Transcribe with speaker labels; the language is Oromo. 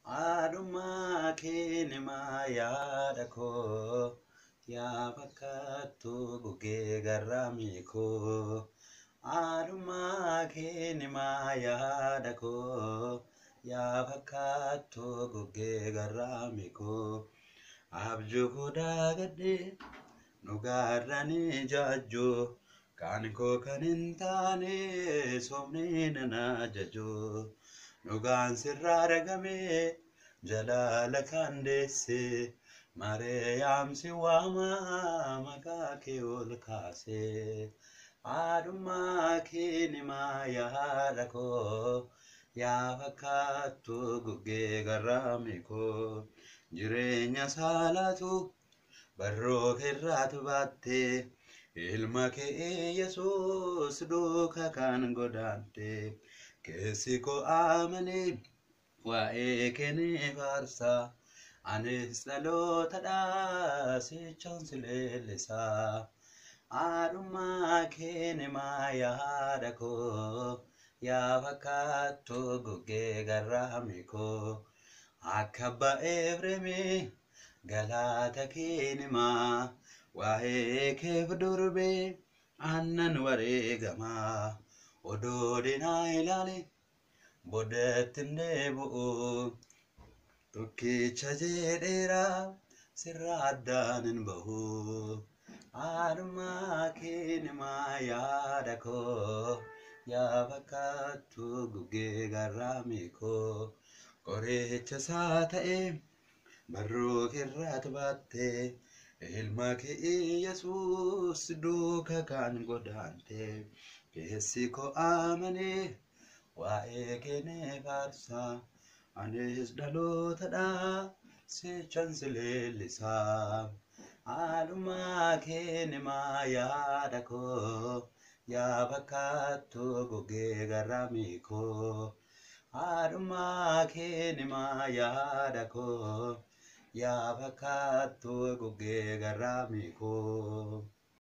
Speaker 1: Aduma kinima yaada ko ya fakkaattu gugee garraamii ko. Aduma kinima yaada ko ya fakkaattu gugee garraamii ko. Abjuu kudaa gadhee nugaarranii jaajjoo kan koo kan hin taane somni nana jajjoo. Nugaan sirraa argame jalaala kan deesse Maariyaam si waama maqaa kee ol kaase. Aduma kinima yaada koo yaa fakkaattu gugee garraamii koo. Jireenya saalaatu barroo keerraatu baatte ilma kee Yesuus duukaa kan godaante. Keessi koo amane waa'ee kee ni faarsa anis dhalootadhaa sichoon si leellisa. Aduma kinima yaada koo yaa fakkaattu gugee garraamii koo. Akka abbaa Efreemii galaata kinima waa'ee keef durbee aannan wareegama. Odoo dinaa ilaale boodatti hin deebi'u. Tokkicha jedheera sirraa addaan hin bahu. Aduma kinima yaada koo yaa fakkaattu gugee garraamii koo. Qoricha isaa ta'e barroo keerraatu baatte ilma kee Yesuus duukaa kan godaante. Keessi koo amane waa'ee kee ni faarsa anis dhalootadhaa sichoon si leellisa. Aduma kinima yaada koo yaa fakkaattu gugee garraamii koo. Aduma kinima yaada koo yaa fakkaattu gugee garraamii koo.